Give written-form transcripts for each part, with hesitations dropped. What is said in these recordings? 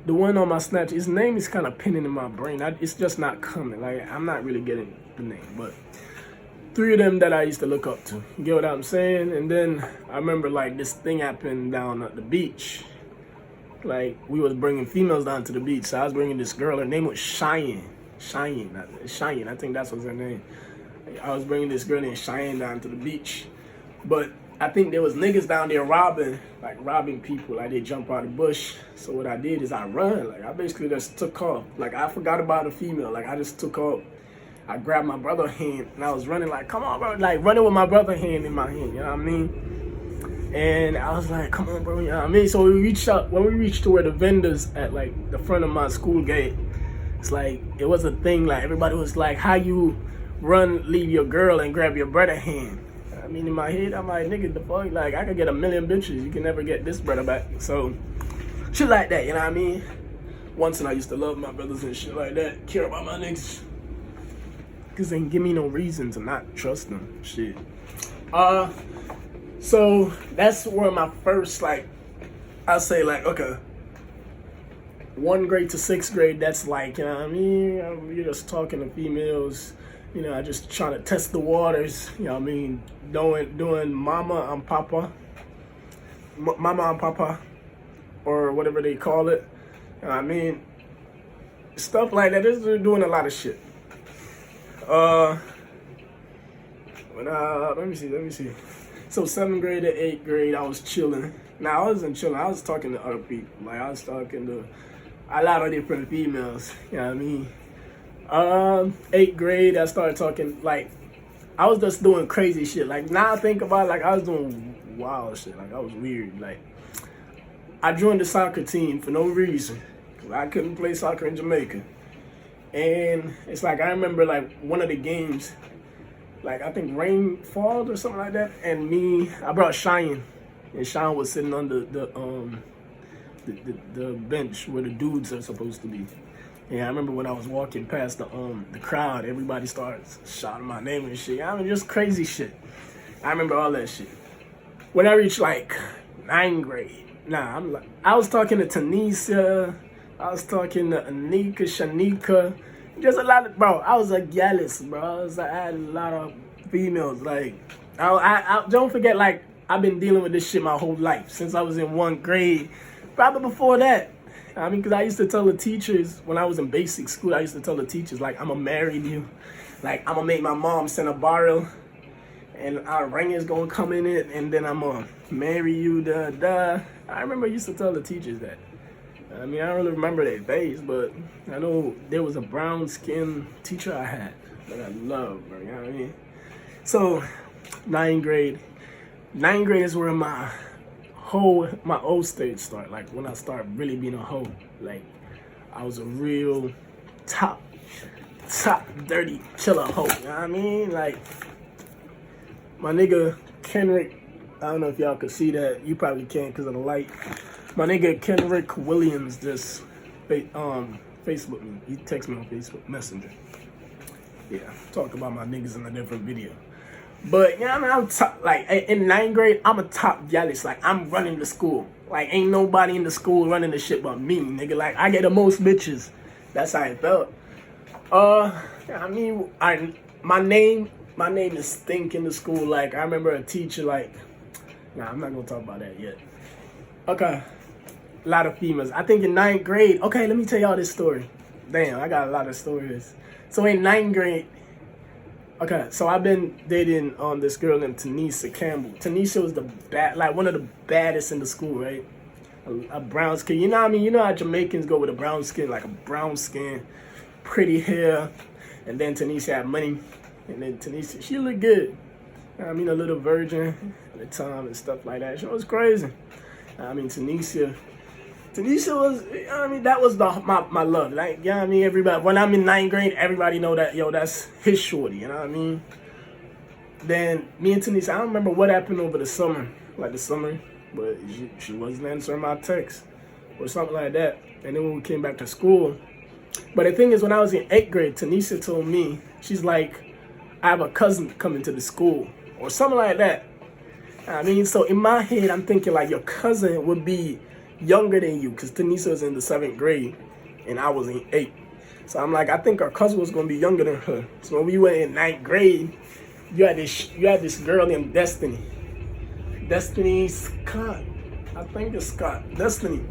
the one on my Snapchat, his name is kind of pinning in my brain. It's just not coming. Like, I'm not really getting the name, but three of them that I used to look up to. You get what I'm saying? And then I remember like this thing happened down at the beach. Like, we was bringing females down to the beach. So I was bringing this girl. Her name was Cheyenne. Cheyenne. I think that's what's her name. I was bringing this girl named Cheyenne down to the beach. But I think there was niggas down there robbing people. Like, they jump out of the bush. So what I did is I run. Like, I basically just took off. Like, I forgot about the female. Like, I just took off. I grabbed my brother's hand and I was running like, come on, bro. Like, running with my brother's hand in my hand. You know what I mean? And I was like, come on, bro. You know what I mean? So when we reached to where the vendors at like the front of my school gate, it's like, it was a thing. Like, everybody was like, how you run, leave your girl and grab your brother's hand? I mean, in my head, I'm like, nigga, the fuck? Like, I could get a million bitches. You can never get this brother back. So, shit like that, you know what I mean? Once and I used to love my brothers and shit like that. Care about my niggas. Because they give me no reason to not trust them. Shit. So, that's where my first, like, I'll say, like, okay. 1 grade to 6th grade, that's like, you know what I mean? You're just talking to females. You know, I just trying to test the waters, you know what I mean? Doing mama and papa, or whatever they call it. You know what I mean? Stuff like that. They're doing a lot of shit. Let me see. So 7th grade to 8th grade, I was chilling. Now, I wasn't chilling. I was talking to other people. Like, I was talking to a lot of different females. You know what I mean? 8th grade, I started talking, like, I was just doing crazy shit. Like, now I think about it, like, I was doing wild shit. Like, I was weird. Like, I joined the soccer team for no reason. Because I couldn't play soccer in Jamaica. And it's like, I remember, like, one of the games, like, I think rain falls or something like that. And I brought Cheyenne. And Cheyenne was sitting on the bench where the dudes are supposed to be. Yeah, I remember when I was walking past the crowd, everybody starts shouting my name and shit. I mean, just crazy shit. I remember all that shit. When I reached like 9th grade, I was talking to Tanisha, I was talking to Anika, Shanika, just a lot of, bro, I was a gallus, bro. I had a lot of females. Like, I don't forget, like, I've been dealing with this shit my whole life since I was in 1st grade, probably before that. I mean, because I used to tell the teachers, when I was in basic school, I used to tell the teachers, like, I'm going to marry you. Like, I'm going to make my mom send a barrel, and our ring is going to come in it, and then I'm going to marry you, I remember I used to tell the teachers that. I mean, I don't really remember their face, but I know there was a brown-skinned teacher I had that I loved, bro, you know what I mean? So, 9th grade. 9th grade is where my old stage started. Like, when I started really being a hoe. Like, I was a real top dirty killer hoe. You know what I mean? Like, my nigga Kenrick, I don't know if y'all could see that. You probably can't because of the light. My nigga Kenrick Williams just Facebook me. He texted me on Facebook Messenger. Yeah, talk about my niggas in a different video. But, you know what I mean? I'm top, like, in 9th grade, I'm a top gallus. Like, I'm running the school. Like, ain't nobody in the school running the shit but me, nigga. Like, I get the most bitches. That's how it felt. I mean, my name is Stink in the school. Like, I remember a teacher, like, I'm not gonna talk about that yet. Okay. A lot of females. I think in 9th grade, okay, let me tell y'all this story. Damn, I got a lot of stories. So in 9th grade, okay, so I've been dating this girl named Tanisha Campbell. Tanisha was one of the baddest in the school, right? A brown skin. You know what I mean? You know how Jamaicans go with a brown skin, like a brown skin, pretty hair, and then Tanisha had money, and then Tanisha, she looked good. I mean, a little virgin at the time and stuff like that. She was crazy. I mean, Tanisha was, I mean, that was my love. Like, you know what I mean? Everybody, when I'm in 9th grade, everybody know that, yo, that's his shorty, you know what I mean? Then, me and Tanisha, I don't remember what happened over the summer, but she wasn't answering my text or something like that. And then when we came back to school, but the thing is, when I was in 8th grade, Tanisha told me, she's like, I have a cousin coming to the school or something like that. I mean, so in my head, I'm thinking like your cousin would be younger than you, because Tanisha was in the 7th grade and I was in 8th. So I'm like, I think our cousin was gonna be younger than her. So when we went in 9th grade, you had this girl named Destiny. Destiny Scott. I think it's Scott. Destiny.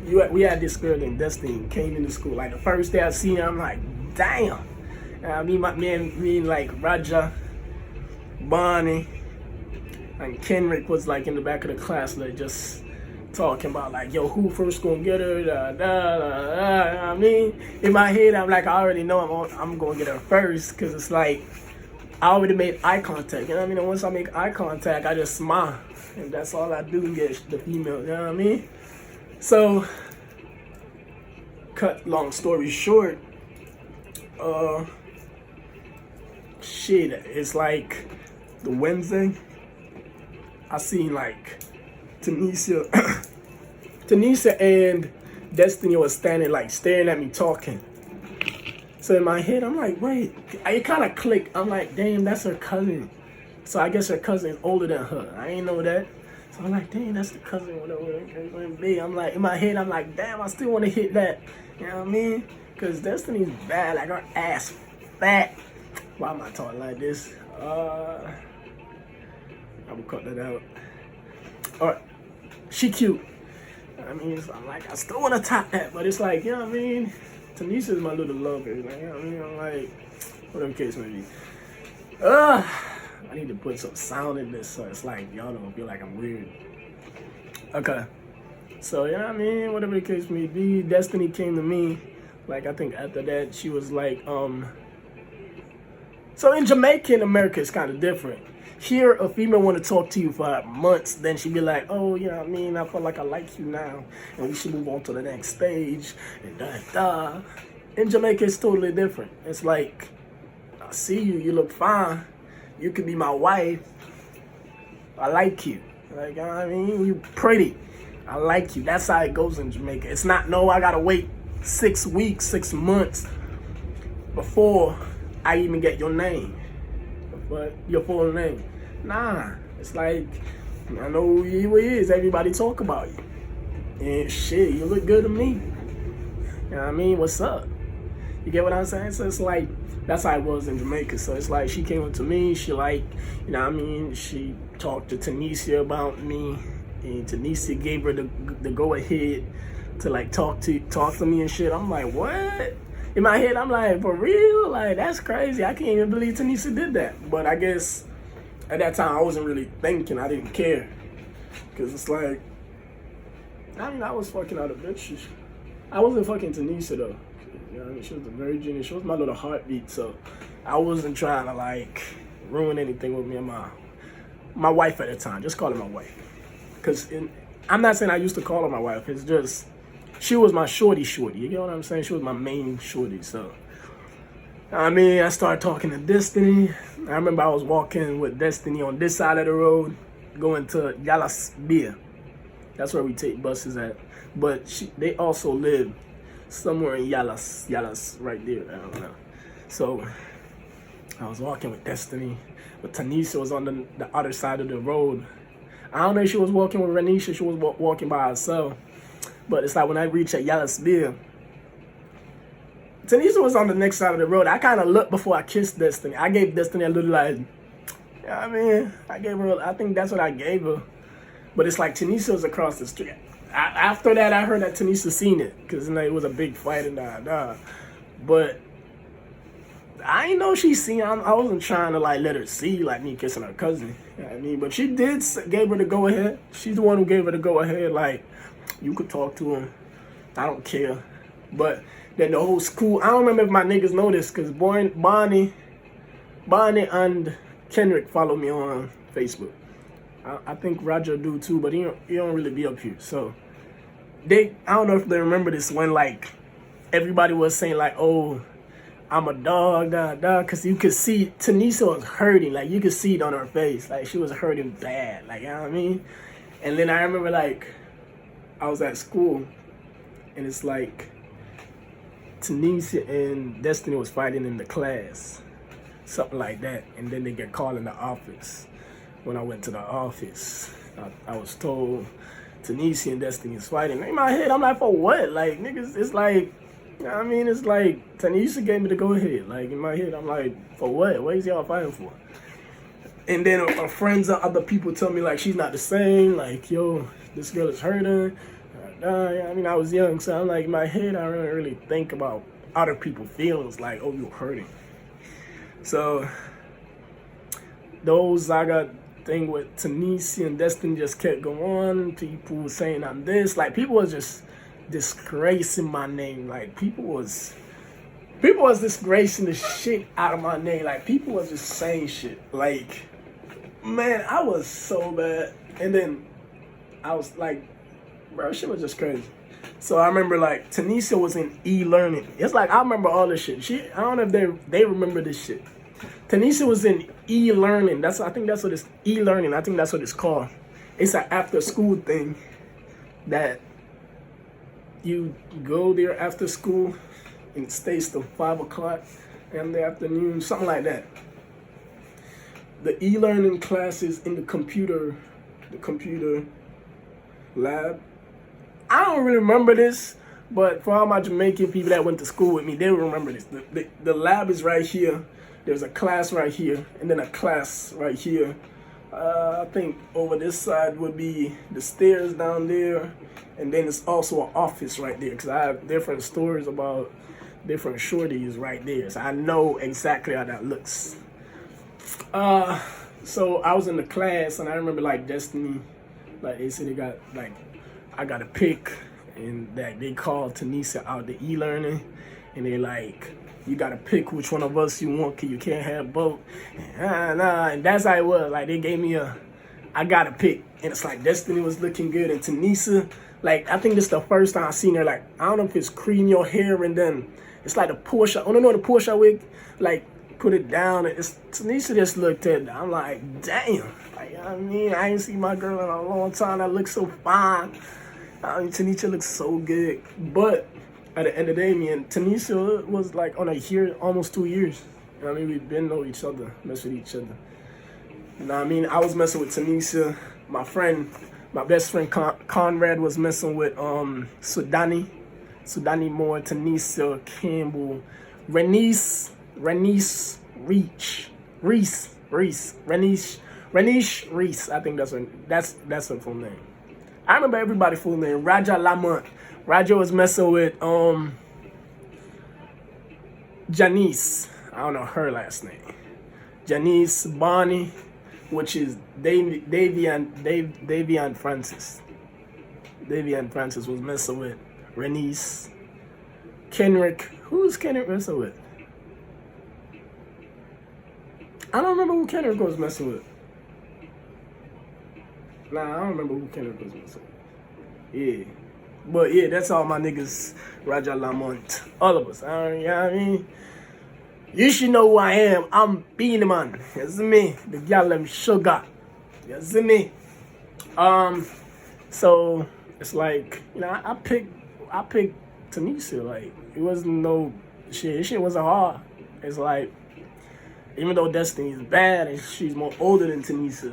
We had this girl named Destiny came into school. Like the first day I seen her, I'm like, damn. Me and like Raja, Bonnie, and Kendrick was like in the back of the class, like just talking about like, yo, who first gonna get her? I mean, in my head, I'm like, I already know I'm gonna get her first, cause it's like I already made eye contact. You know what I mean? And once I make eye contact, I just smile, and that's all I do to get the female. You know what I mean? So, cut long story short, shit, it's like the Wednesday, I seen like Tanisha and Destiny was standing like staring at me talking. So in my head, I'm like, wait, it kind of clicked. I'm like, damn, that's her cousin. So I guess her cousin is older than her. I ain't know that. So I'm like, damn, that's the cousin, whatever. I'm like, in my head, I'm like, damn, I still want to hit that. You know what I mean? Because Destiny's bad, like her ass fat. Why am I talking like this? I will cut that out. Alright, she cute. I mean, so I'm like, I still want to top that, but it's like, you know what I mean? Tanisha's my little lover. Like, you know what I mean? I'm like, whatever the case may be. I need to put some sound in this so it's like y'all don't feel like I'm weird. Okay. So, you know what I mean? Whatever the case may be, Destiny came to me. Like, I think after that, she was like, So in Jamaica and America, it's kind of different. Here, a female want to talk to you for months, then she be like, oh, you know what I mean? I feel like I like you now, and we should move on to the next stage, and da-da. In Jamaica, it's totally different. It's like, I see you, you look fine. You could be my wife. I like you. Like, you know what I mean? You pretty. I like you. That's how it goes in Jamaica. It's not, no, I gotta wait 6 weeks, 6 months before I even get your name. But your full name. Nah. It's like, I know who you is. Everybody talk about you. And shit, you look good to me. You know what I mean? What's up? You get what I'm saying? So it's like, that's how it was in Jamaica. So it's like, she came up to me, she like, you know what I mean? She talked to Tanisha about me, and Tanisha gave her the go ahead to like talk to me and shit. I'm like, what? In my head, I'm like, for real? Like, that's crazy. I can't even believe Tanisha did that. But I guess at that time, I wasn't really thinking. I didn't care. Because it's like, I mean, I was fucking out of bitch. I wasn't fucking Tanisha, though. You know what I mean? She was a virgin, and she was my little heartbeat. So I wasn't trying to, like, ruin anything with me and my wife at the time. Just call her my wife. Because I'm not saying I used to call her my wife. It's just, she was my shorty. You get what I'm saying? She was my main shorty. So, I mean, I started talking to Destiny. I remember I was walking with Destiny on this side of the road, going to Yalas Beer. That's where we take buses at. But they also live somewhere in Yalas right there. I don't know. So, I was walking with Destiny. But Tanisha was on the other side of the road. I don't know if she was walking with Renisha. She was walking by herself. But it's like when I reached at Yalas Beer, Tanisha was on the next side of the road. I kind of looked before I kissed Destiny. I gave Destiny a little like, you know what I mean? I gave her, I think that's what I gave her. But it's like Tanisha was across the street. After that, I heard that Tanisha seen it. Because you know, it was a big fight and da. But I ain't know she seen. I wasn't trying to like let her see like me kissing her cousin. You know what I mean? But she did gave her the go ahead. She's the one who gave her the go ahead. Like, you could talk to him. I don't care. But then the whole school, I don't remember if my niggas know this, because Bonnie and Kendrick follow me on Facebook. I think Roger do too, but he don't really be up here. So I don't know if they remember this when like everybody was saying like, oh, I'm a dog, because you could see Tanisha was hurting. Like, you could see it on her face. Like, she was hurting bad. Like, you know what I mean? And then I remember like, I was at school, and it's like Tanisha and Destiny was fighting in the class, something like that. And then they get called in the office. When I went to the office, I was told Tanisha and Destiny is fighting. In my head, I'm like, for what? Like, niggas, it's like, you know what I mean? It's like, Tanisha gave me the go ahead. Like, in my head, I'm like, for what? What is y'all fighting for? And then our friends and other people tell me, like, she's not the same. Like, yo, this girl is hurting. I mean, I was young, so I'm like, in my head, I don't really think about other people's feelings. Like, oh, you're hurting. So, those I got thing with Tanisha and Destiny just kept going on. People saying I'm this. Like, people was just disgracing my name. Like, people was disgracing the shit out of my name. Like, people was just saying shit. Like, man, I was so bad. And then I was like, bro, shit was just crazy. So I remember, like, Tanisha was in e-learning. It's like, I remember all this shit. I don't know if they remember this shit. Tanisha was in e-learning. I think that's what it's e-learning. I think that's what it's called. It's an after-school thing that you go there after school and it stays till 5 o'clock in the afternoon, something like that. The e-learning classes in the computer lab. I don't really remember this, but for all my Jamaican people that went to school with me, they will remember this. The lab is right here. There's a class right here, and then a class right here. I think over this side would be the stairs down there, and then it's also an office right there, because I have different stories about different shorties right there, so I know exactly how that looks. So I was in the class, and I remember, like, Destiny, like, they said they got, like, I got a pick, and that they called Tanisha out the e-learning, and they like, you gotta pick which one of us you want, cause you can't have both. And that's how it was. Like, they gave me I gotta pick, and it's like Destiny was looking good, and Tanisha, like, I think this is the first time I seen her. Like, I don't know if it's cream your hair, and then it's like the Porsche. I don't know the Porsche wig, like, put it down, and Tanisha just looked at it. I'm like, damn. Like, you know what I mean, I ain't seen my girl in a long time that looks so fine. Tanisha looks so good, but at the end of the day, me and Tanisha was like on a year, almost 2 years. You know what I mean? We've been know each other, mess with each other. You know what I mean? I was messing with Tanisha. My best friend Conrad was messing with Sudani Moore, Tanisha Campbell, Renice Reese. I think that's her full name. I remember everybody's full name. Raja Lamont. Raja was messing with Janice. I don't know her last name. Janice Bonnie, which is Davian Francis. Davian Francis was messing with Renice. Kenrick. Who's Kenrick messing with? I don't remember who Kenrick was messing with. Nah, I don't remember who Kenrick was messing with. Yeah. But yeah, that's all my niggas, Raja Lamont. All of us. You know what I mean? You should know who I am. I'm Beenie Man. You see me? The Gallem Sugar. You see me? So it's like, you know, I picked Tanisha. Like, it wasn't no shit. This shit wasn't hard. It's like, even though Destiny is bad and she's more older than Tanisha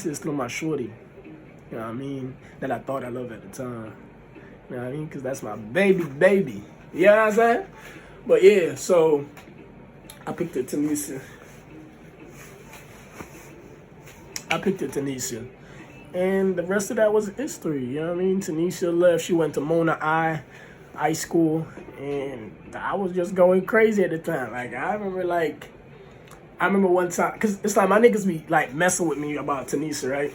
is still my shorty. You know what I mean? That I thought I loved at the time. You know what I mean? Because that's my baby. You know what I'm saying? But yeah, so I picked it Tanisha. And the rest of that was history. You know what I mean? Tanisha left. She went to Mona High School. And I was just going crazy at the time. Like, I remember one time, because it's like my niggas be like messing with me about Tanisha, right?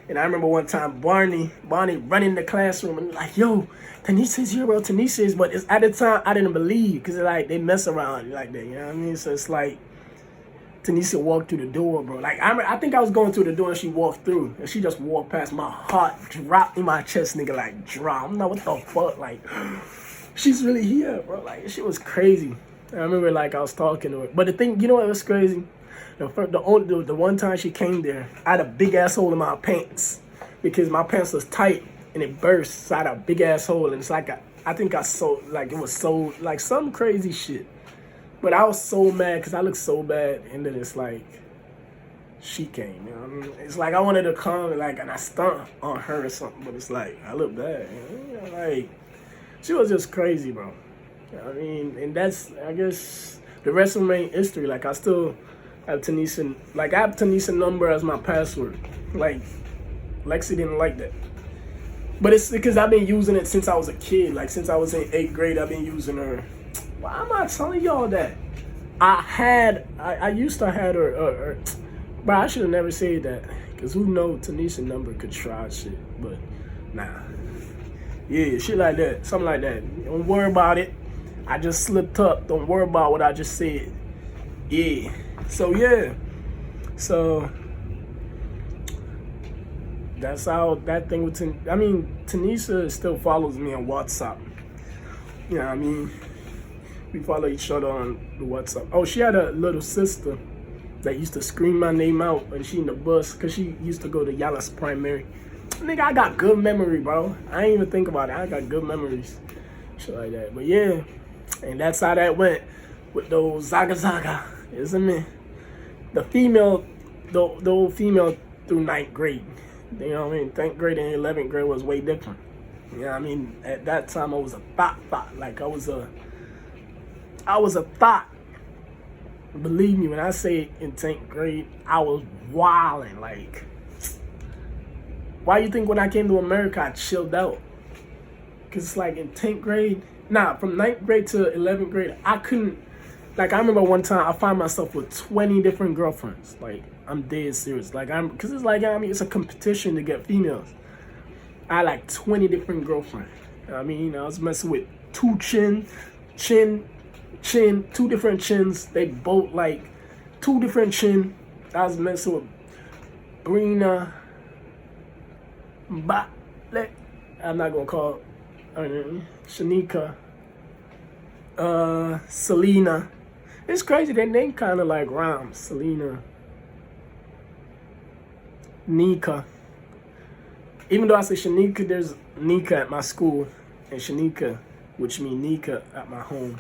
And I remember one time Barney running the classroom and like, yo, Tanisha's here, bro. Tanisha's, but it's, at the time I didn't believe, because like they mess around like that, you know what I mean? So it's like Tanisha walked through the door, bro. Like, I think I was going through the door and she walked through, and she just walked past. My heart dropped in my chest, nigga, like drop. I'm like, what the fuck? Like, she's really here, bro. Like, shit was crazy. I remember, like, I was talking to her. But the thing, you know what was crazy? The one time she came there, I had a big ass hole in my pants because my pants was tight and it burst. So I had a big ass hole, and it's like I think I sold, like, it was so, like, some crazy shit. But I was so mad because I looked so bad, and then it's like she came. You know what I mean? It's like I wanted to come like and I stunt on her or something, but it's like I look bad. You know? Like she was just crazy, bro. You know what I mean? And that's, I guess, the rest of my history. Like I still have Tanisha, like I have Tanisha number as my password. Like Lexi didn't like that. But it's because I've been using it since I was a kid. Like since I was in 8th grade, I've been using her. Why am I telling y'all that? I used to have her, but I should have never said that. Because who knows Tanisha number could try shit. But nah. Yeah, shit like that. Something like that. Don't worry about it. I just slipped up. Don't worry about what I just said. Yeah. So yeah. So that's how that thing with Tanisha still follows me on WhatsApp. You know what I mean? We follow each other on the WhatsApp. Oh, she had a little sister that used to scream my name out when she in the bus because she used to go to Yalla's primary. Nigga, I got good memory, bro. I ain't even think about it. I got good memories. Shit like that. But yeah. And that's how that went with those Zaga Zaga. Isn't it? The female, the old female through 9th grade. You know what I mean? 10th grade and 11th grade was way different. You know what I mean? At that time, I was a thought. Like, I was a thought. Believe me, when I say in 10th grade, I was wilding. Like, why you think when I came to America, I chilled out? Because it's like in 10th grade, from 9th grade to 11th grade, I couldn't, like I remember one time I found myself with 20 different girlfriends. Like, I'm dead serious. Like, because it's like, I mean, it's a competition to get females. I had like 20 different girlfriends. I mean, I was messing with two different chins. They both like 2 different chin. I was messing with Brina, I'm not gonna call her Shanika, Selena. It's crazy, their name kind of like rhymes. Selena, Nika. Even though I say Shanika, there's Nika at my school, and Shanika, which means Nika at my home.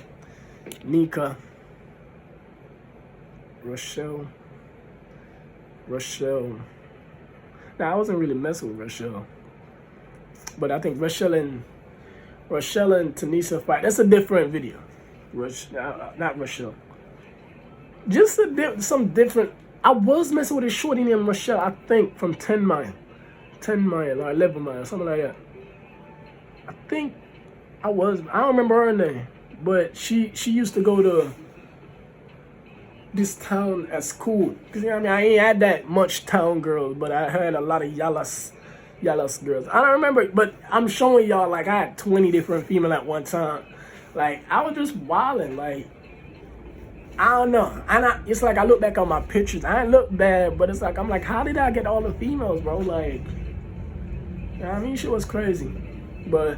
Nika, Rochelle. Now I wasn't really messing with Rochelle, but I think Rochelle and Tanisha fight. That's a different video. Not Rochelle. Just some different. I was messing with a shorty named Rochelle, I think, from 10 Mile or 11 Mile, something like that. I think I don't remember her name, but she used to go to this town at school. Cause you know what I mean, I ain't had that much town girls, but I had a lot of Yalas girls. I don't remember, but I'm showing y'all like I had 20 different female at one time. Like I was just wilding. Like I don't know. It's like I look back on my pictures. I ain't look bad, but it's like I'm like, how did I get all the females, bro? Like, you know what I mean, shit was crazy. But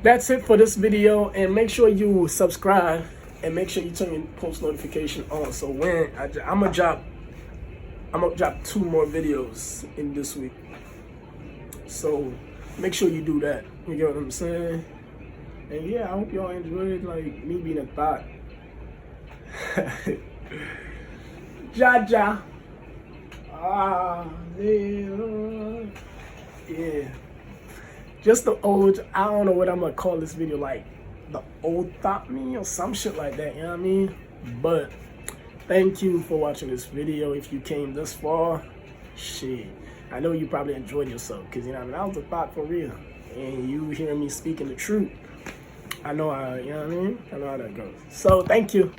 that's it for this video, and make sure you subscribe. And make sure you turn your post notification on. So when I'm gonna drop 2 more videos in this week. So make sure you do that. You get what I'm saying? And yeah, I hope y'all enjoyed like me being a thought. Jaja. Yeah. Just the old. I don't know what I'm gonna call this video, like the old thought me or some shit like that, you know what I mean? But thank you for watching this video. If you came this far, shit, I know you probably enjoyed yourself, because you know what I mean, that was a thought for real, and you hearing me speaking the truth, I know how, you know what I mean, I know how that goes. So thank you.